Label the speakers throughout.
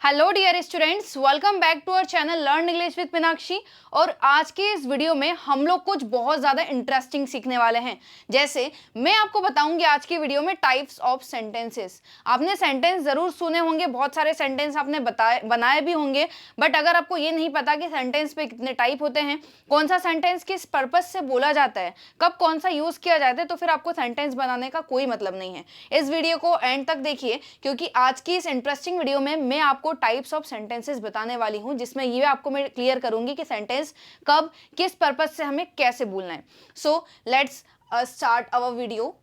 Speaker 1: Hello dear students, welcome back to our channel learn English with Meenakshi. और आज के इस वीडियो में हम लोग कुछ बहुत ज़्यादा इंटरेस्टिंग सीखने वाले हैं। जैसे मैं आपको बताऊंगी आज की वीडियो में टाइप्स ऑफ सेंटेंसेस। आपने सेंटेंस ज़रूर सुने होंगे, बहुत सारे सेंटेंस आपने बनाए भी होंगे, बट अगर आपको ये नहीं पता कि सेंटेंस पे कितने टाइप होते हैं, कौन सा सेंटेंस किस पर्पज से बोला जाता है, कब कौन सा यूज़ किया जाता है, तो फिर आपको सेंटेंस बनाने का कोई मतलब नहीं है। इस वीडियो को एंड तक देखिए, क्योंकि आज की इस इंटरेस्टिंग वीडियो में मैं आपको टाइप्स ऑफ सेंटेंसेस बताने वाली हूं, जिसमें ये आपको मैं क्लियर करूंगी कि सेंटेंस कब किस पर्पस से हमें कैसे बोलना है। So let's start our video.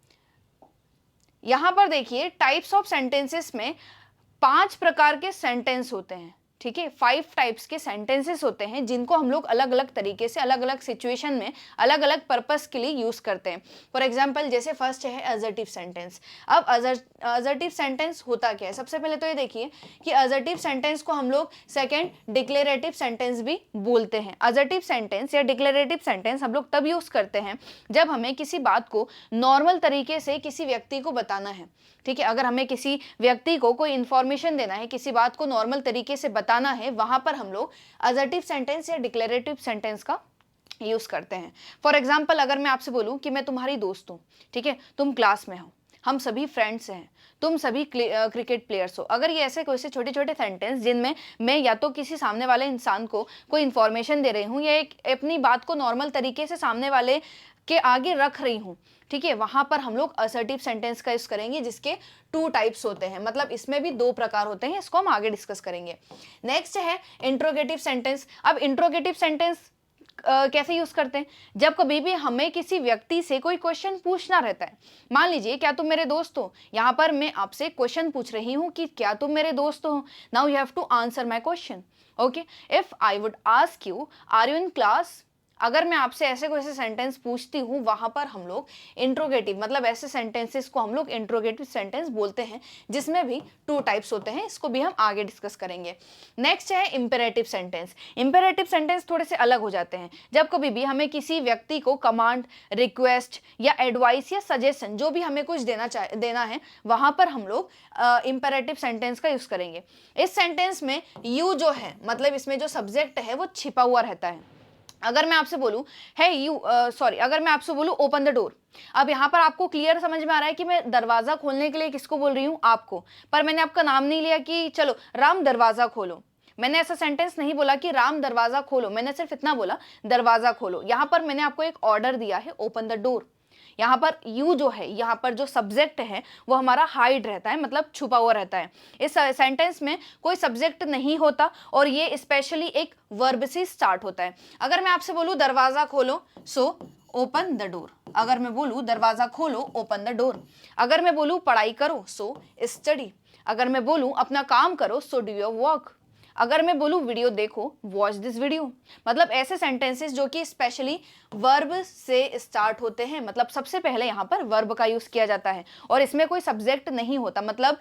Speaker 1: यहां पर देखिए, टाइप्स ऑफ सेंटेंसेस में 5 प्रकार के सेंटेंस होते हैं। ठीक है, 5 टाइप्स के सेंटेंसेस होते हैं जिनको हम लोग अलग अलग तरीके से अलग अलग सिचुएशन में अलग अलग पर्पस के लिए यूज करते हैं। फॉर एग्जांपल, जैसे फर्स्ट है असर्टिव सेंटेंस। अब असर्टिव सेंटेंस होता क्या है? सबसे पहले तो ये देखिए कि असर्टिव सेंटेंस को हम लोग सेकेंड डिक्लेरेटिव सेंटेंस भी बोलते हैं। असर्टिव सेंटेंस या डिक्लेरेटिव सेंटेंस हम लोग तब यूज करते हैं जब हमें किसी बात को नॉर्मल तरीके से किसी व्यक्ति को बताना है। ठीक है, अगर हमें किसी व्यक्ति को कोई इंफॉर्मेशन देना है, किसी बात को नॉर्मल तरीके से बताना है, वहां पर हम लोग असर्टिव सेंटेंस या डिक्लेरेटिव सेंटेंस का यूज करते हैं। फॉर एग्जाम्पल, अगर मैं आपसे बोलूं कि मैं तुम्हारी दोस्त हूं, ठीक है, तुम क्लास में हो, हम सभी फ्रेंड्स हैं, तुम सभी क्रिकेट प्लेयर्स हो। अगर ये ऐसे कोई से छोटे छोटे सेंटेंस जिनमें मैं या तो किसी सामने वाले इंसान को कोई इंफॉर्मेशन दे रही हूँ या एक अपनी बात को नॉर्मल तरीके से सामने वाले के आगे रख रही हूँ, ठीक है, वहां पर हम लोग असर्टिव सेंटेंस का यूज करेंगे, जिसके 2 टाइप्स होते हैं। मतलब इसमें भी 2 प्रकार होते हैं, इसको हम आगे डिस्कस करेंगे। नेक्स्ट है इंट्रोगेटिव सेंटेंस। अब इंट्रोगेटिव सेंटेंस कैसे यूज करते हैं? जब कभी भी हमें किसी व्यक्ति से कोई क्वेश्चन पूछना रहता है। मान लीजिए, क्या तुम मेरे दोस्त हो? यहाँ पर मैं आपसे क्वेश्चन पूछ रही हूँ कि क्या तुम मेरे दोस्त हो। Now you have to answer my question. Okay, if I would ask you are you in class, अगर मैं आपसे ऐसे कोई सेंटेंस पूछती हूँ, वहां पर हम लोग इंट्रोगेटिव, मतलब ऐसे सेंटेंसेस को हम लोग इंट्रोगेटिव सेंटेंस बोलते हैं, जिसमें भी 2 टाइप्स होते हैं। इसको भी हम आगे डिस्कस करेंगे। नेक्स्ट है इंपेरेटिव सेंटेंस। इंपेरेटिव सेंटेंस थोड़े से अलग हो जाते हैं। जब कभी भी हमें किसी व्यक्ति को कमांड, रिक्वेस्ट या एडवाइस या सजेशन, जो भी हमें कुछ देना है, वहां पर हम लोग इंपेरेटिव सेंटेंस का यूज करेंगे। इस सेंटेंस में यू जो है, मतलब इसमें जो सब्जेक्ट है वो छिपा हुआ रहता है। अगर मैं आपसे बोलूं अगर मैं आपसे बोलूं ओपन द डोर, अब यहां पर आपको क्लियर समझ में आ रहा है कि मैं दरवाजा खोलने के लिए किसको बोल रही हूं? आपको। पर मैंने आपका नाम नहीं लिया कि चलो राम दरवाजा खोलो। मैंने ऐसा सेंटेंस नहीं बोला कि राम दरवाजा खोलो, मैंने सिर्फ इतना बोला दरवाजा खोलो। यहां पर मैंने आपको एक ऑर्डर दिया है, ओपन द डोर। यहाँ पर यू जो है, यहाँ पर जो सब्जेक्ट है वो हमारा हाइड रहता है, मतलब छुपा हुआ रहता है। इस सेंटेंस में कोई सब्जेक्ट नहीं होता और ये स्पेशली एक वर्ब से स्टार्ट होता है। अगर मैं आपसे बोलूँ दरवाजा खोलो, सो ओपन द डोर। अगर मैं बोलूँ दरवाजा खोलो, ओपन द डोर। अगर मैं बोलूँ पढ़ाई करो, सो स्टडी। अगर मैं बोलूँ अपना काम करो, सो डू योर वर्क। अगर मैं बोलूँ वीडियो देखो, वॉच दिस वीडियो। मतलब ऐसे सेंटेंसेस जो कि स्पेशली वर्ब से स्टार्ट होते हैं, मतलब सबसे पहले यहाँ पर वर्ब का यूज किया जाता है और इसमें कोई सब्जेक्ट नहीं होता। मतलब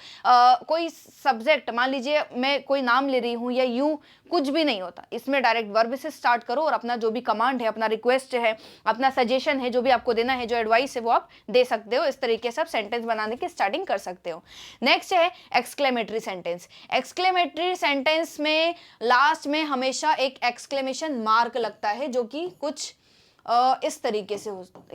Speaker 1: कोई सब्जेक्ट, मान लीजिए मैं कोई नाम ले रही हूँ या यू, कुछ भी नहीं होता। इसमें डायरेक्ट वर्ब से स्टार्ट करो और अपना जो भी कमांड है, अपना रिक्वेस्ट है, अपना सजेशन है, जो भी आपको देना है, जो एडवाइस है, वो आप दे सकते हो। इस तरीके से आप सेंटेंस बनाने की स्टार्टिंग कर सकते हो। नेक्स्ट है एक्सक्लेमेटरी सेंटेंस। एक्सक्लेमेटरी सेंटेंस में लास्ट में हमेशा एक एक्सक्लेमेशन मार्क लगता है, जो कि कुछ इस तरीके से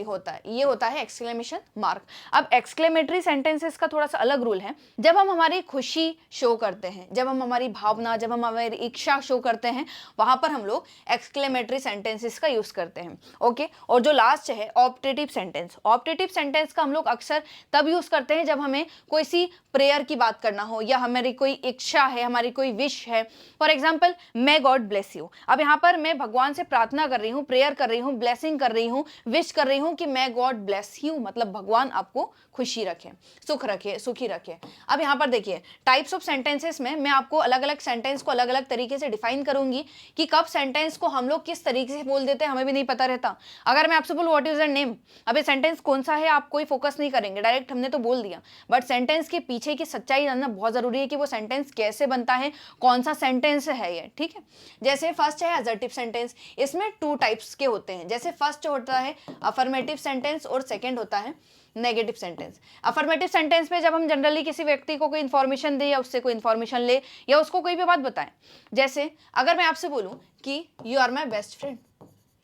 Speaker 1: होता है। ये होता है एक्सक्लेमेशन मार्क। अब एक्सक्लेमेटरी सेंटेंसेस का थोड़ा सा अलग रूल है। जब हम हमारी खुशी शो करते हैं, जब हम हमारी भावना, जब हम हमारी इच्छा शो करते हैं, वहां पर हम लोग एक्सक्लेमेटरी सेंटेंसेस का यूज करते हैं। ओके, और जो लास्ट है ऑप्टेटिव सेंटेंस। ऑप्टेटिव सेंटेंस का हम लोग अक्सर तब यूज करते हैं जब हमें कोई सी प्रेयर की बात करना हो या हमारी कोई इच्छा है, हमारी कोई विश है। For example, may God bless you. अब यहाँ पर मैं भगवान से प्रार्थना कर रही हूँ, प्रेयर कर रही हूँ, ब्लेसिंग कर रही हूँ, विश कर रही हूँ कि मे गॉड ब्लेस यू, मतलब भगवान आपको खुशी रखे, सुख रखे, सुखी रखे। अब यहाँ पर देखिए, टाइप्स ऑफ सेंटेंसेस में मैं आपको अलग अलग सेंटेंस को अलग अलग तरीके से डिफाइन करूंगी कि कब सेंटेंस को हम लोग किस तरीके से बोल देते हैं, हमें भी नहीं पता रहता। अगर मैं आपसे बोलूँ व्हाट इज योर नेम, अब ये सेंटेंस कौन सा है आप कोई फोकस नहीं करेंगे, डायरेक्ट हमने तो बोल दिया, बट सेंटेंस के पीछे की सच्चाई जानना बहुत जरूरी है कि वो सेंटेंस कैसे बनता है, कौन सा सेंटेंस है ये। ठीक है, जैसे फर्स्ट है असर्टिव सेंटेंस। इसमें 2 टाइप्स के होते हैं। जैसे फर्स्ट होता है अफर्मेटिव सेंटेंस और सेकंड होता है नेगेटिव सेंटेंस। अफर्मेटिव सेंटेंस में जब हम जनरली किसी व्यक्ति को कोई इंफॉर्मेशन दें या उससे कोई इंफॉर्मेशन ले या उसको कोई भी बात बताएं, जैसे अगर मैं आपसे बोलूं कि you are my best friend,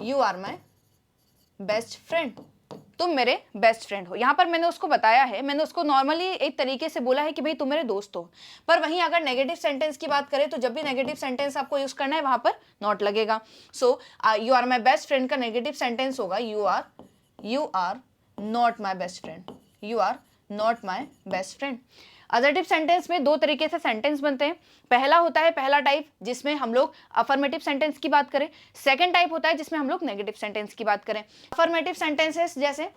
Speaker 1: you are my best friend, तुम मेरे बेस्ट फ्रेंड हो। यहाँ पर मैंने उसको बताया है, मैंने उसको नॉर्मली एक तरीके से बोला है कि भाई तुम मेरे दोस्त हो। पर वहीं अगर नेगेटिव सेंटेंस की बात करें तो जब भी नेगेटिव सेंटेंस आपको यूज करना है वहां पर नॉट लगेगा। So you are my best friend का नेगेटिव सेंटेंस होगा you are not my best friend, you are not my best friend. Assertive sentence में दो तरीके से सेंटेंस बनते हैं। पहला होता है पहला टाइप जिसमें हम लोग अफर्मेटिव सेंटेंस की बात करें, सेकंड टाइप होता है जिसमें हम लोग नेगेटिव सेंटेंस की बात करें। अफर्मेटिव सेंटेंसेस जैसे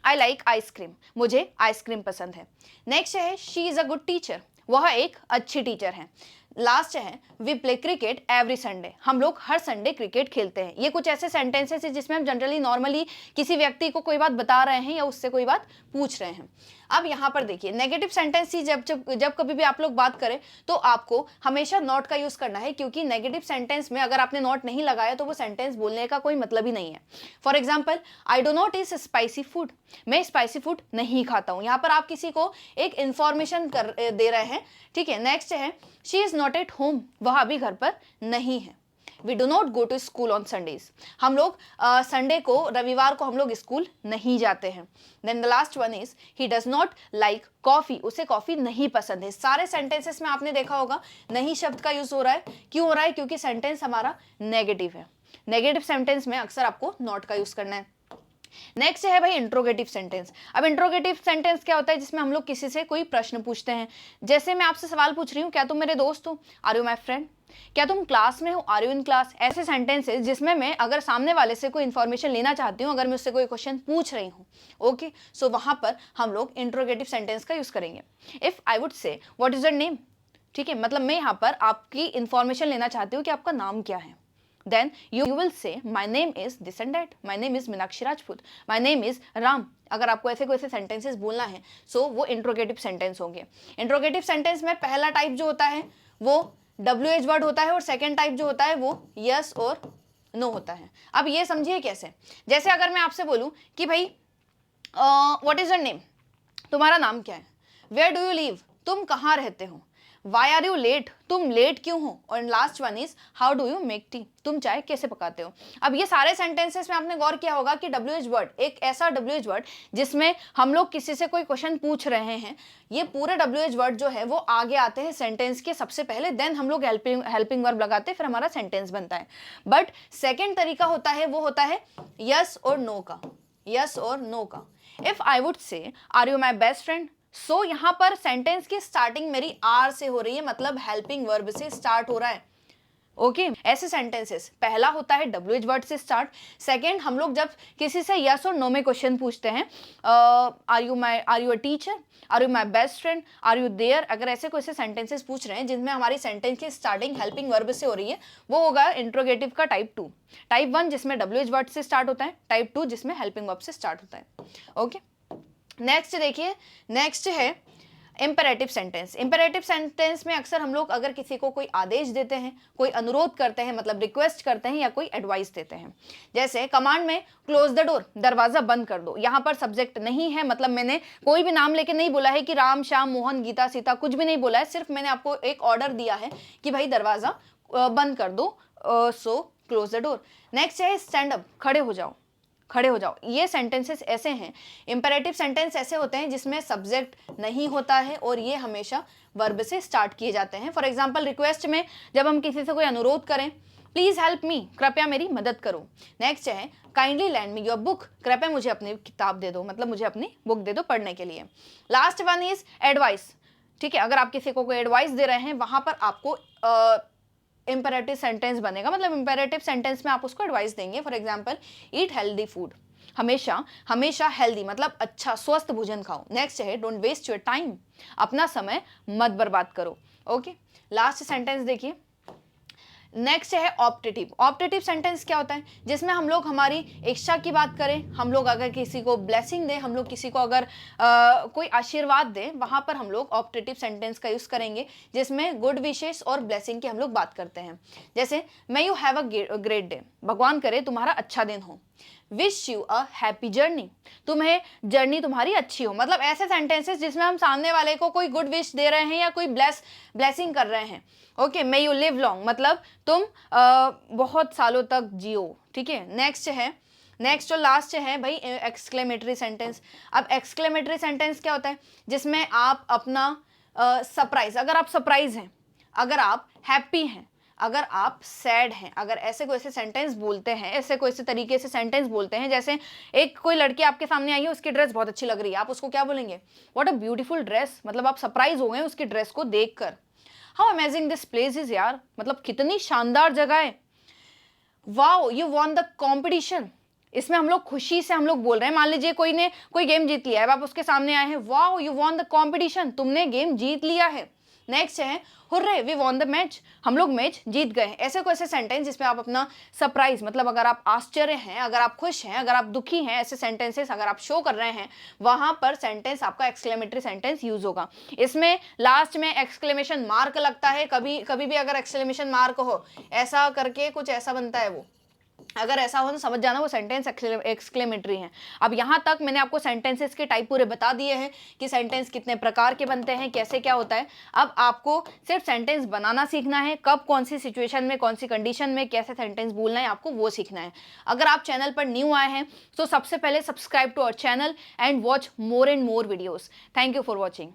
Speaker 1: आई लाइक आइसक्रीम, मुझे आइसक्रीम पसंद है। नेक्स्ट है she is a good teacher, वह एक अच्छी टीचर है। लास्ट है we play cricket every Sunday, हम लोग हर संडे क्रिकेट खेलते हैं। ये कुछ ऐसे सेंटेंसेस हैं जिसमें हम जनरली नॉर्मली किसी व्यक्ति को कोई बात बता रहे हैं या उससे कोई बात पूछ रहे हैं। अब यहाँ पर देखिए नेगेटिव सेंटेंस ही जब कभी भी आप लोग बात करें तो आपको हमेशा नॉट का यूज करना है, क्योंकि नेगेटिव सेंटेंस में अगर आपने नॉट नहीं लगाया तो वो सेंटेंस बोलने का कोई मतलब ही नहीं है। For example I do not eat spicy food, मैं स्पाइसी फूड नहीं खाता हूँ। यहाँ पर आप किसी को एक इंफॉर्मेशन दे रहे हैं, ठीक है। नेक्स्ट है she is not at home, वह अभी घर पर नहीं है। We do not go to school on Sundays, हम लोग संडे को रविवार को हम लोग स्कूल नहीं जाते हैं। Then the last one is he does not like coffee, उसे कॉफी नहीं पसंद है। सारे सेंटेंसेस में आपने देखा होगा नहीं शब्द का यूज हो रहा है। क्यों हो रहा है? क्योंकि सेंटेंस हमारा नेगेटिव है। नेगेटिव सेंटेंस में अक्सर आपको नॉट का यूज करना है। नेक्स्ट है भाई इंट्रोगेटिव सेंटेंस। अब इंट्रोगेटिव सेंटेंस क्या होता है? जिसमें हम लोग किसी से कोई प्रश्न पूछते हैं। जैसे मैं आपसे सवाल पूछ रही हूँ, क्या तुम मेरे दोस्त हो? Are you my friend? क्या तुम क्लास में हो? Are you in class? ऐसे सेंटेंसेस जिसमें मैं अगर सामने वाले से कोई इंफॉर्मेशन लेना चाहती हूँ, अगर मैं उससे कोई क्वेश्चन पूछ रही हूँ, ओके, सो वहां पर हम लोग इंट्रोगेटिव सेंटेंस का यूज करेंगे। इफ आई वुड से व्हाट इज योर नेम, ठीक है, मतलब मैं यहाँ पर आपकी इंफॉर्मेशन लेना चाहती हूँ कि आपका नाम क्या है। Then you will say my name is this and that, my name is Meenakshi Rajput, my name is Ram. अगर आपको ऐसे कोई सेंटेंसेस बोलना है सो वो इंट्रोगेटिव सेंटेंस होंगे। इंट्रोगेटिव सेंटेंस में पहला टाइप जो होता है वो WH वर्ड होता है और सेकेंड टाइप जो होता है वो यस और नो होता है। अब ये समझिए कैसे, जैसे अगर मैं आपसे बोलूं कि भाई व्हाट इज योर नेम, तुम्हारा नाम क्या है। वेयर डू यू लिव, तुम कहाँ रहते हो। वाई आर यू लेट, तुम लेट क्यों हो। और last one is how do you make tea, तुम चाय कैसे पकाते हो। अब ये सारे सेंटेंसेस में आपने गौर किया होगा कि WH वर्ड, एक ऐसा WH वर्ड जिसमें हम लोग किसी से कोई क्वेश्चन पूछ रहे हैं, ये पूरे WH वर्ड जो है वो आगे आते हैं सेंटेंस के सबसे पहले, देन हम लोग हेल्पिंग वर्ब लगाते हैं, फिर हमारा सेंटेंस बनता है। बट सेकेंड तरीका होता है वो होता है यस और नो का, यस और नो का। If I would say are you my best friend, so यहां पर सेंटेंस की स्टार्टिंग मेरी आर से हो रही है, मतलब हेल्पिंग वर्ब से स्टार्ट हो रहा है। ओके ऐसे सेंटेंसेस पहला होता है WH वर्ड से स्टार्ट। सेकेंड, हम लोग जब किसी से यस और नो में क्वेश्चन पूछते हैं, are you a teacher, are you my best friend, are you there, अगर ऐसे कोई से सेंटेंसेस पूछ रहे हैं जिनमें हमारी सेंटेंस की स्टार्टिंग हेल्पिंग वर्ब से हो रही है, वो होगा इंट्रोगेटिव का टाइप 2। टाइप 1 जिसमें WH वर्ड से स्टार्ट होता है, टाइप 2 जिसमें हेल्पिंग वर्ब से स्टार्ट होता है। ओके नेक्स्ट देखिए, नेक्स्ट है इंपेरेटिव सेंटेंस। इंपेरेटिव सेंटेंस में अक्सर हम लोग अगर किसी को कोई आदेश देते हैं, कोई अनुरोध करते हैं, मतलब रिक्वेस्ट करते हैं या कोई एडवाइस देते हैं। जैसे कमांड में क्लोज द डोर, दरवाजा बंद कर दो। यहाँ पर सब्जेक्ट नहीं है, मतलब मैंने कोई भी नाम लेके नहीं बोला है कि राम श्याम मोहन गीता सीता, कुछ भी नहीं बोला है, सिर्फ मैंने आपको एक ऑर्डर दिया है कि भाई दरवाजा बंद कर दो, so close the door. Next है स्टैंड अप, खड़े हो जाओ, खड़े हो जाओ। ये सेंटेंसेस ऐसे हैं, इंपेरेटिव सेंटेंस ऐसे होते हैं जिसमें सब्जेक्ट नहीं होता है और ये हमेशा वर्ब से स्टार्ट किए जाते हैं। फॉर एग्जांपल रिक्वेस्ट में जब हम किसी से कोई अनुरोध करें, प्लीज हेल्प मी, कृपया मेरी मदद करो। नेक्स्ट है kindly land me your book, कृपया मुझे अपनी किताब दे दो, मतलब मुझे अपनी बुक दे दो पढ़ने के लिए। लास्ट वन इज एडवाइस, ठीक है, अगर आप किसी को कोई एडवाइस दे रहे हैं वहां पर आपको इंपेरेटिव सेंटेंस बनेगा, मतलब इंपेरेटिव सेंटेंस में आप उसको एडवाइस देंगे। For example eat healthy food, हमेशा हमेशा हेल्दी मतलब अच्छा स्वस्थ भोजन खाओ। नेक्स्ट है डोंट वेस्ट योर टाइम, अपना समय मत बर्बाद करो। ओके लास्ट सेंटेंस देखिए, नेक्स्ट है ऑप्टेटिव। ऑप्टेटिव सेंटेंस क्या होता है? जिसमें हम लोग हमारी इच्छा की बात करें, हम लोग अगर किसी को ब्लेसिंग दें, हम लोग किसी को अगर कोई आशीर्वाद दें, वहां पर हम लोग ऑप्टेटिव सेंटेंस का यूज करेंगे, जिसमें गुड विशेस और ब्लेसिंग की हम लोग बात करते हैं। जैसे may you have a great day, भगवान करे तुम्हारा अच्छा दिन हो। Wish you a happy journey, तुम्हें जर्नी तुम्हारी अच्छी हो। मतलब ऐसे सेंटेंसेस जिसमें हम सामने वाले को कोई गुड विश दे रहे हैं या कोई ब्लेसिंग कर रहे हैं। Okay, may you live long, मतलब तुम बहुत सालों तक जियो। ठीक है, नेक्स्ट और लास्ट है भाई एक्सक्लेमेटरी सेंटेंस। अब एक्सक्लेमेटरी सेंटेंस क्या होता है? जिसमें आप अपना सरप्राइज, अगर आप सरप्राइज हैं, अगर आप हैप्पी हैं, अगर आप सैड हैं, अगर ऐसे कोई ऐसे सेंटेंस बोलते हैं, ऐसे कोई ऐसे तरीके से सेंटेंस बोलते हैं, जैसे एक कोई लड़की आपके सामने आई है, उसकी ड्रेस बहुत अच्छी लग रही है, आप उसको क्या बोलेंगे? What a beautiful dress. मतलब आप सरप्राइज हो गए उसकी ड्रेस को देखकर। How amazing this place is यार, मतलब कितनी शानदार जगह है। Wow you won the competition, इसमें हम लोग खुशी से हम लोग बोल रहे हैं। मान लीजिए कोई ने कोई गेम जीत लिया है, आप उसके सामने आए हैं, wow you won the competition, तुमने गेम जीत लिया है। नेक्स्ट है hurray we won the match, हम लोग मैच जीत गए हैं। ऐसे कोई ऐसे सेंटेंस जिसमें आप अपना सरप्राइज, मतलब अगर आप आश्चर्य हैं, अगर आप खुश हैं, अगर आप दुखी हैं, ऐसे सेंटेंसेस अगर आप शो कर रहे हैं, वहां पर सेंटेंस आपका एक्सक्लेमेटरी सेंटेंस यूज होगा। इसमें लास्ट में एक्सक्लेमेशन मार्क लगता है, कभी कभी भी अगर एक्सक्लेमेशन मार्क हो ऐसा करके कुछ ऐसा बनता है, वो अगर ऐसा हो तो समझ जाना वो सेंटेंस एक्सक्लेमेटरी है। अब यहाँ तक मैंने आपको सेंटेंसेस के टाइप पूरे बता दिए हैं कि सेंटेंस कितने प्रकार के बनते हैं, कैसे क्या होता है। अब आपको सिर्फ सेंटेंस बनाना सीखना है, कब कौन सी सिचुएशन में कौन सी कंडीशन में कैसे सेंटेंस बोलना है आपको वो सीखना है। अगर आप चैनल पर न्यू आए हैं तो सबसे पहले subscribe to our channel and watch more and more videos. Thank you for watching.